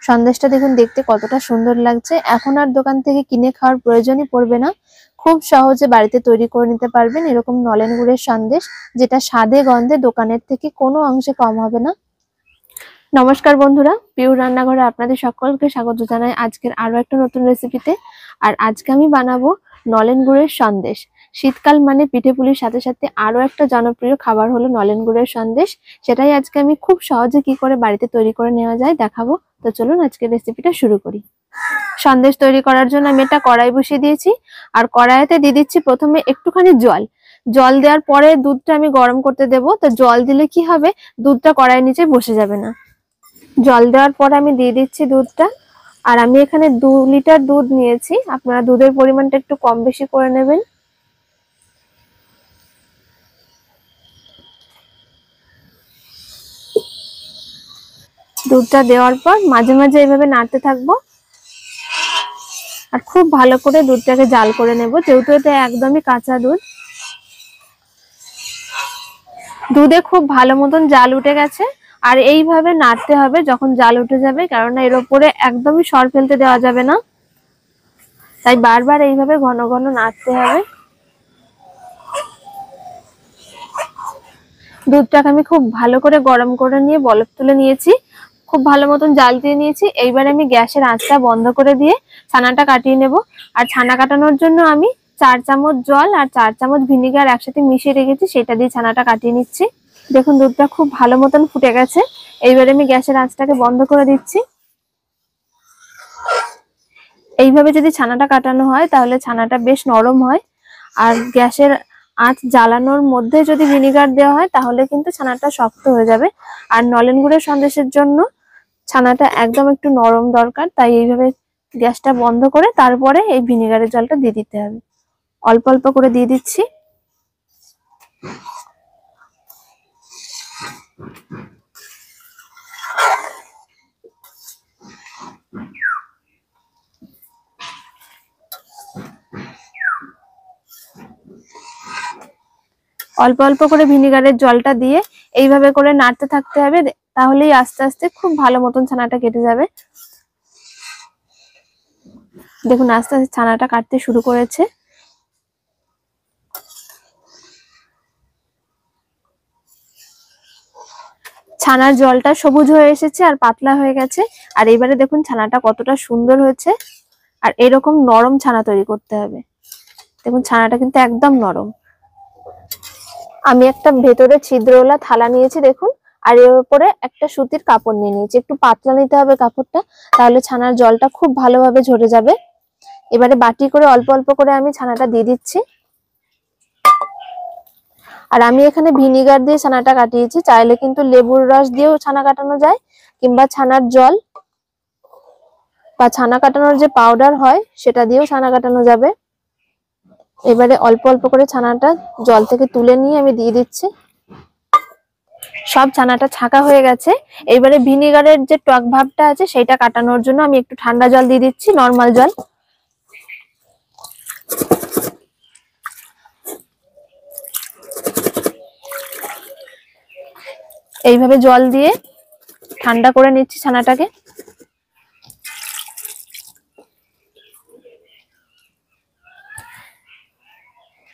সন্দেশটা দেখুন দেখতে কতটা সুন্দর লাগছে। এখন আর দোকান থেকে কিনে খাওয়ার প্রয়োজনই পড়বে না, খুব সহজে বাড়িতে তৈরি করে নিতে পারবেন এরকম নলেন গুড়ের সন্দেশ, যেটা স্বাদে গন্ধে দোকানের থেকে কোনো অংশে কম হবে না। নমস্কার বন্ধুরা, পিওর রান্নাঘরে আপনাদের সকলকে স্বাগত জানাই আজকের আরো একটা নতুন রেসিপিতে। আর আজকে আমি বানাবো নলেন গুড়ের সন্দেশ। শীতকাল মানে পিঠেপুলির সাথে সাথে আরো একটা জনপ্রিয় খাবার হলো নলেন গুড়ের সন্দেশ। সেটাই আজকে আমি খুব সহজে কি করে বাড়িতে তৈরি করে নেওয়া যায় দেখাবো। তো চলুন আজকের রেসিপিটা শুরু করি। সন্দেশ তৈরি করার জন্য আমি একটা কড়াই বসিয়ে দিয়েছি, আর কড়াইতে দিয়ে দিচ্ছি প্রথমে একটুখানি জল। জল দেওয়ার পরে দুধটা আমি গরম করতে দেবো। তো জল দিলে কি হবে, দুধটা কড়াইয়ের নিচে বসে যাবে না। জল দেওয়ার পর আমি দিয়ে দিচ্ছি দুধটা। আর আমি এখানে 2 লিটার দুধ নিয়েছি, আপনারা দুধের পরিমাণটা একটু কম বেশি করে নেবেন। দুধটা দেওয়ার পর মাঝে মাঝে এইভাবে নাড়তে থাকবো, আর খুব ভালো করে দুধটাকে জাল করে নেব, যেহেতু এটা একদমই কাঁচা দুধ। দুধে খুব ভালো মতন জাল উঠে গেছে, আর এইভাবে নাড়তে হবে যখন জাল উঠে যাবে, কারণ এর উপরে একদমই সর ফেলতে দেওয়া যাবে না, তাই বারবার এইভাবে ঘন ঘন নাড়তে হবে। দুধটাকে আমি খুব ভালো করে গরম করে নিয়ে বলক তুলে নিয়েছি, খুব ভালো মতন জাল দিয়ে নিয়েছি। এইবার আমি গ্যাসের আঁচটা বন্ধ করে দিয়ে ছানাটা কাটিয়ে নেব। আর ছানা কাটানোর জন্য আমি 4 চামচ জল আর 4 চামচ ভিনিগার একসাথে মিশিয়ে রেখেছি, সেটা দিয়ে ছানাটা কাটিয়ে নিচ্ছি। দেখুন দুধটা খুব ভালো মতন ফুটে গেছে। এইবারে আমি গ্যাসের আঁচটাকে বন্ধ করে দিচ্ছি। এইভাবে যদি ছানাটা কাটানো হয় তাহলে ছানাটা বেশ নরম হয়, আর গ্যাসের আঁচ জ্বালানোর মধ্যে যদি ভিনিগার দেওয়া হয় তাহলে কিন্তু ছানাটা শক্ত হয়ে যাবে। আর নলেন গুড়ের সন্দেশের জন্য ছানাটা একদম একটু নরম দরকার, তাই এইভাবে গ্যাসটা বন্ধ করে তারপরে এই ভিনিগারের জলটা দিয়ে দিতে হবে। অল্প অল্প করে দিয়ে দিচ্ছি। অল্প অল্প করে ভিনিগারের জলটা দিয়ে এইভাবে করে নাড়তে থাকতে হবে, তাহলেই আস্তে আস্তে খুব ভালো মতন ছানাটা কেটে যাবে। দেখুন আস্তে আস্তে ছানাটা কাটতে শুরু করেছে। ছানার জলটা সবুজ হয়ে এসেছে আর পাতলা হয়ে গেছে। আর এবারে দেখুন ছানাটা কতটা সুন্দর হয়েছে। আর এরকম নরম ছানা তৈরি করতে হবে। দেখুন ছানাটা কিন্তু একদম নরম। আমি একটা ভেতরে ছিদ্রওয়ালা থালা নিয়েছি দেখুন, আর এর উপরে একটা সুতির কাপড় নিয়ে নিয়েছি। একটু পাতলা নিতে হবে কাপড়টা, তাহলে ছানার জলটা খুব ভালোভাবে ঝরে যাবে। এবারে বাটি করে অল্প অল্প করে আমি ছানাটা দিয়ে দিচ্ছি। আর আমি এখানে ভিনিগার দিয়ে ছানাটা কাটিয়েছি, চাইলে কিন্তু লেবুর রস দিয়েও ছানা কাটানো যায়, কিংবা ছানার জল বা ছানা কাটানোর যে পাউডার হয় সেটা দিয়েও ছানা কাটানো যাবে। এবারে অল্প অল্প করে ছানাটা জল থেকে তুলে নিয়ে আমি দিয়ে দিচ্ছি। সব ছানাটা ছাকা হয়ে গেছে। এবারে ভিনিগারের যে টক ভাবটা আছে সেটা কাটানোর জন্য আমি একটু ঠান্ডা জল দিয়ে দিচ্ছি, নরমাল জল। এইভাবে জল দিয়ে ঠান্ডা করে নিচ্ছি ছানাটাকে।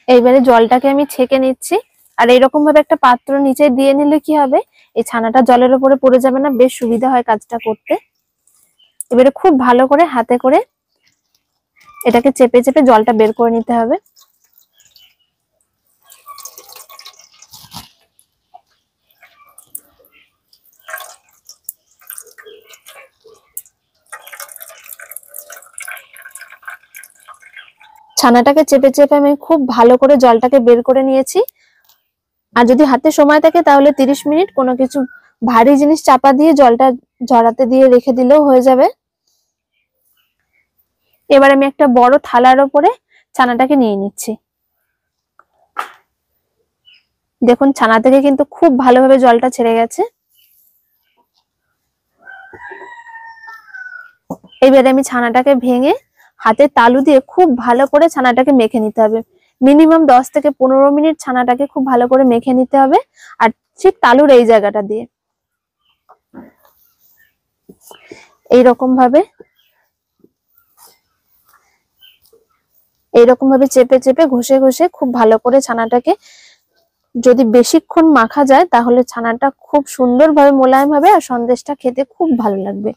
এইবারে জলটাকে আমি ছেঁকে নিচ্ছি। আর এইরকম ভাবে একটা পাত্র নিচে দিয়ে নিলে কি হবে, এই ছানাটা জলের উপরে পড়ে যাবে না, বেশ সুবিধা হয় কাজটা করতে। এবারে খুব ভালো করে হাতে করে এটাকে চেপে চেপে জলটা বের করে নিতে হবে। ছানাটাকে চেপে চেপে আমি খুব ভালো করে জলটাকে বের করে নিয়েছি। আর যদি হাতে সময় থাকে তাহলে 30 মিনিট কোনো কিছু ভারী জিনিস চাপা দিয়ে জলটা ঝরাতে দিয়ে রেখে দিলেও হয়ে যাবে। এবার আমি একটা বড় থালার উপরে ছানাটাকে নিয়ে নিচ্ছি। দেখুন ছানা থেকে কিন্তু খুব ভালোভাবে জলটা ছেড়ে গেছে। এবারে আমি ছানাটাকে ভেঙে হাতে তালু দিয়ে খুব ভালো করে ছানাটাকে মেখে নিতে হবে। মিনিমাম 10 থেকে 15 মিনিট ছানাটাকে খুব ভালো করে মেখে নিতে হবে, আর ঠিক তালুর এই জায়গাটা দিয়ে। এইরকম ভাবে চেপে চেপে ঘষে ঘষে খুব ভালো করে ছানাটাকে যদি বেশিক্ষণ মাখা যায় তাহলে ছানাটা খুব সুন্দরভাবে মোলায়েম হবে আর সন্দেশটা খেতে খুব ভালো লাগবে।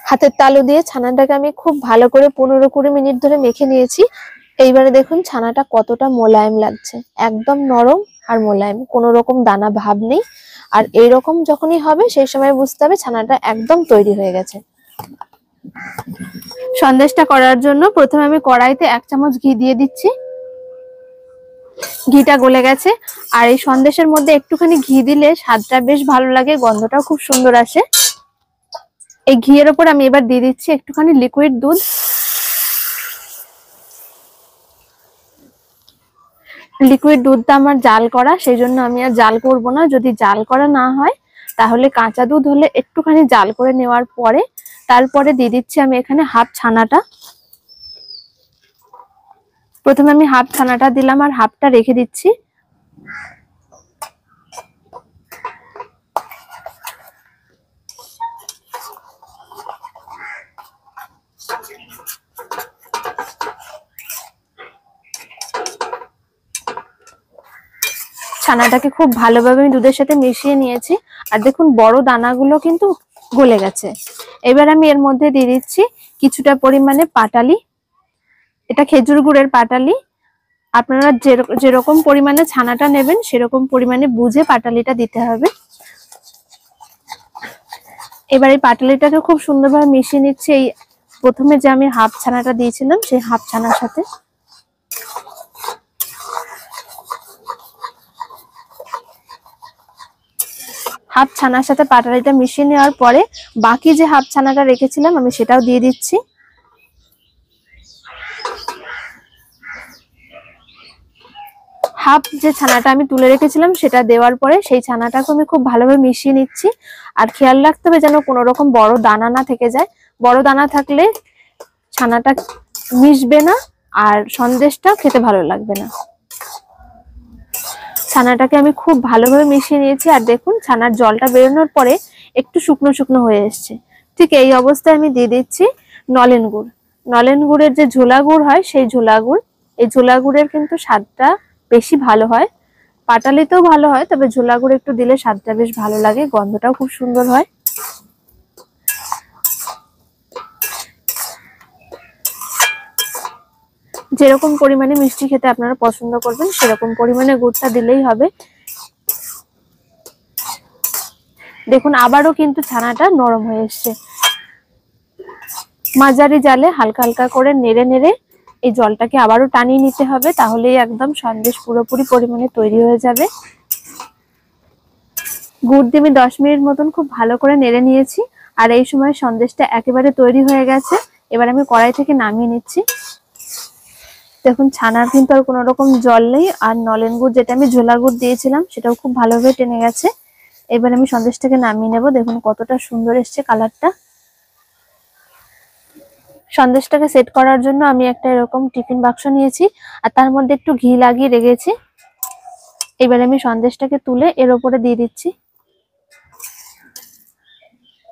হাতের তালু দিয়ে ছানাটাকে আমি খুব ভালো করে 15-20 মিনিট ধরে মেখে নিয়েছি। এইবারে দেখুন ছানাটা কতটা মোলায়েম লাগছে, একদম নরম আর মোলায়েম, কোনো রকম দানা ভাব নেই। আর এইরকম যখনই হবে সেই সময় বুঝতে হবে ছানাটা একদম তৈরি হয়ে গেছে। সন্দেশটা করার জন্য প্রথমে আমি কড়াইতে 1 চামচ ঘি দিয়ে দিচ্ছি। ঘিটা গলে গেছে। আর এই সন্দেশের মধ্যে একটুখানি ঘি দিলে স্বাদটা বেশ ভালো লাগে, গন্ধটাও খুব সুন্দর আসে। এই ঘিয়ের ওপর আমি এবার দিয়ে দিচ্ছি একটুখানি লিকুইড দুধ। লিকুইড দুধটা আমার জাল করা, সেই জন্য আমি আর জাল করব না। যদি জাল করা না হয় তাহলে কাঁচা দুধ হলে একটুখানি জাল করে নেওয়ার পরে তারপরে দিয়ে দিচ্ছি আমি এখানে হাফ ছানাটা। প্রথমে আমি হাফ ছানাটা দিলাম আর হাফটা রেখে দিচ্ছি। ছানাটাকে খুব ভালোভাবে আমি দুধের সাথে মিশিয়ে নিয়েছি। আর দেখুন বড় দানাগুলো কিন্তু গলে গেছে। এবার আমি এর মধ্যে দিয়ে দিচ্ছি কিছুটা পরিমাণে পাটালি। এটা খেজুর গুড়ের পাটালি। আপনারা যেরকম পরিমাণে ছানাটা নেবেন সেরকম পরিমাণে বুঝে পাটালিটা দিতে হবে। এবার এই পাটালিটাকে খুব সুন্দরভাবে মিশিয়ে নিচ্ছি এই প্রথমে যে আমি হাফ ছানাটা দিয়েছিলাম সেই হাফ ছানার সাথে। হাফ ছানার সাথে পাটালিটা মিশিয়ে নেওয়ার পরে বাকি যে হাফ ছানাটা রেখেছিলাম আমি সেটাও দিয়ে দিচ্ছি। হাফ যে ছানাটা আমি তুলে রেখেছিলাম সেটা দেওয়ার পরে সেই ছানাটাকে আমি খুব ভালোভাবে মিশিয়ে নিচ্ছি। আর খেয়াল রাখতে হবে যেন কোনো রকম বড় দানা না থেকে যায়। বড় দানা থাকলে ছানাটা মিশবে না আর সন্দেশটা খেতে ভালো লাগবে না। ছানাটাকে আমি খুব ভালোভাবে মিশিয়ে নিয়েছি। আর দেখুন ছানার জলটা বেরোনোর পরে একটু শুকনো শুকনো হয়ে এসছে। ঠিক এই অবস্থায় আমি দিয়ে দিচ্ছি নলেন গুড়। নলেন গুড়ের যে ঝোলা গুড় হয় সেই ঝোলা গুড়। এই ঝোলা গুড়ের কিন্তু স্বাদটা বেশি ভালো হয়, পাটালিতেও ভালো হয়, তবে ঝোলা গুড় একটু দিলে স্বাদটা বেশ ভালো লাগে, গন্ধটাও খুব সুন্দর হয়। যেরকম পরিমাণে মিষ্টি খেতে আপনারা পছন্দ করবেন সেরকম পরিমাণে গুড়টা দিলেই হবে। দেখুন আবারও কিন্তু ছানাটা নরম হয়ে এসছে। মাঝারি জালে হালকা হালকা করে নেড়ে নেড়ে এই জলটাকে আবারও টানিয়ে নিতে হবে, তাহলেই একদম সন্দেশ পুরোপুরি পরিমাণে তৈরি হয়ে যাবে। গুড় দিয়ে আমি 10 মিনিট মতন খুব ভালো করে নেড়ে নিয়েছি। আর এই সময় সন্দেশটা একেবারে তৈরি হয়ে গেছে। এবার আমি কড়াই থেকে নামিয়ে নিচ্ছি। দেখুন ছানার কিন্তু আর কোনো রকম জল নেই। আর নলেন গুড় যেটা আমি ঝোলা গুড় দিয়েছিলাম সেটাও খুব ভালোভাবে টেনে গেছে। এবার আমি সন্দেশটাকে নামিয়ে নেব। দেখুন কতটা সুন্দর এসছে কালারটা। সন্দেশটাকে সেট করার জন্য আমি একটা এরকম টিফিন বাক্স নিয়েছি আর তার মধ্যে একটু ঘি লাগিয়ে রেখেছি। এবার আমি সন্দেশটাকে তুলে এর উপরে দিয়ে দিচ্ছি।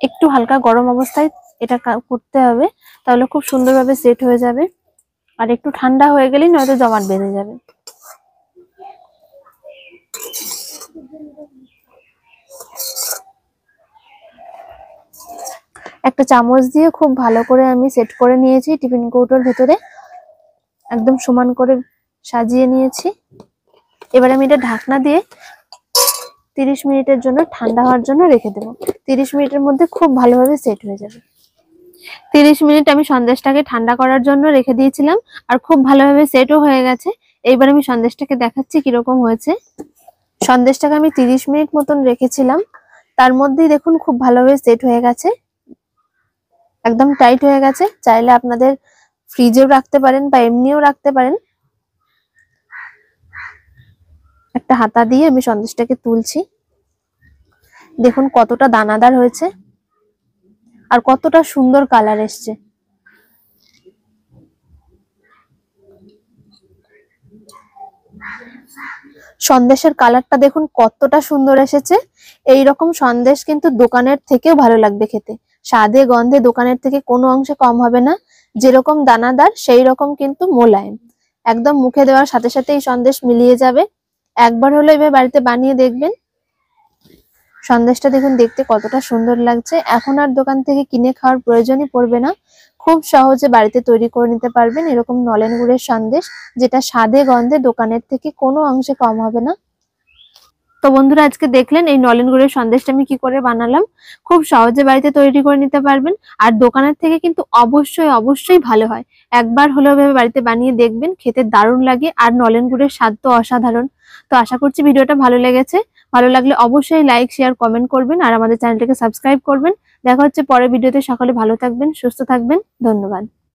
একটু হালকা গরম অবস্থায় এটা করতে হবে, তাহলে খুব সুন্দরভাবে সেট হয়ে যাবে। আর একটু ঠান্ডা হয়ে গেলেই নয়তো জমাট বেঁধে যাবে। একটা চামচ দিয়ে খুব ভালো করে আমি সেট করে নিয়েছি টিফিন কৌটোর ভেতরে, একদম সমান করে সাজিয়ে নিয়েছি। এবার আমি এটা ঢাকনা দিয়ে 30 মিনিটের জন্য ঠান্ডা হওয়ার জন্য রেখে দেবো। 30 মিনিটের মধ্যে খুব ভালোভাবে সেট হয়ে যাবে। 30 মিনিট আমি সন্দেশটাকে ঠান্ডা করার জন্য রেখে দিয়েছিলাম আর খুব ভালোভাবে সেটও হয়ে গেছে। এইবার আমি সন্দেশটাকে দেখাচ্ছি কিরকম হয়েছে। সন্দেশটাকে আমি 30 মিনিট মতন রেখেছিলাম, তার মধ্যেই দেখুন খুব ভালোভাবে সেট হয়ে গেছে, একদম টাইট হয়ে গেছে। চাইলে আপনাদের ফ্রিজেও রাখতে পারেন বা এমনিও রাখতে পারেন। একটা হাতা দিয়ে আমি সন্দেশটাকে তুলছি। দেখুন কতটা দানাদার হয়েছে আর কতটা সুন্দর কালার এসছে। সন্দেশের কালারটা দেখুন কতটা সুন্দর এসেছে। এইরকম সন্দেশ কিন্তু দোকানের থেকেও ভালো লাগবে খেতে। স্বাদে গন্ধে দোকানের থেকে কোনো অংশে কম হবে না। যেরকম দানাদার সেই রকম কিন্তু মোলায়েম। একদম মুখে দেওয়ার সাথে সাথে এই সন্দেশ মিলিয়ে যাবে। একবার হলো এভাবে বাড়িতে বানিয়ে দেখবেন। সন্দেশটা দেখুন দেখতে কতটা সুন্দর লাগছে। এখন আর দোকান থেকে কিনে খাওয়ার প্রয়োজনই পড়বে না। খুব সহজে বাড়িতে তৈরি করে নিতে পারবেন এরকম নলেন গুড়ের সন্দেশ, যেটা স্বাদে গন্ধে দোকানের থেকে কোনো অংশে কম হবে না। তো বন্ধুরা, আজকে দেখলেন এই নলেন গুড়ের সন্দেশটা আমি কি করে বানালাম। খুব সহজে বাড়িতে তৈরি করে নিতে পারবেন। আর দোকানের থেকে কিন্তু অবশ্যই অবশ্যই ভালো হয়। একবার হলেও ভেবে বাড়িতে বানিয়ে দেখবেন, খেতে দারুণ লাগে। আর নলেন গুড়ের স্বাদ তো অসাধারণ। তো আশা করছি ভিডিওটা ভালো লেগেছে। ভালো লাগলে অবশ্যই লাইক, শেয়ার, কমেন্ট করবেন আর আমাদের চ্যানেলটাকে সাবস্ক্রাইব করবেন। দেখা হচ্ছে পরের ভিডিওতে। সকলে ভালো থাকবেন, সুস্থ থাকবেন। ধন্যবাদ।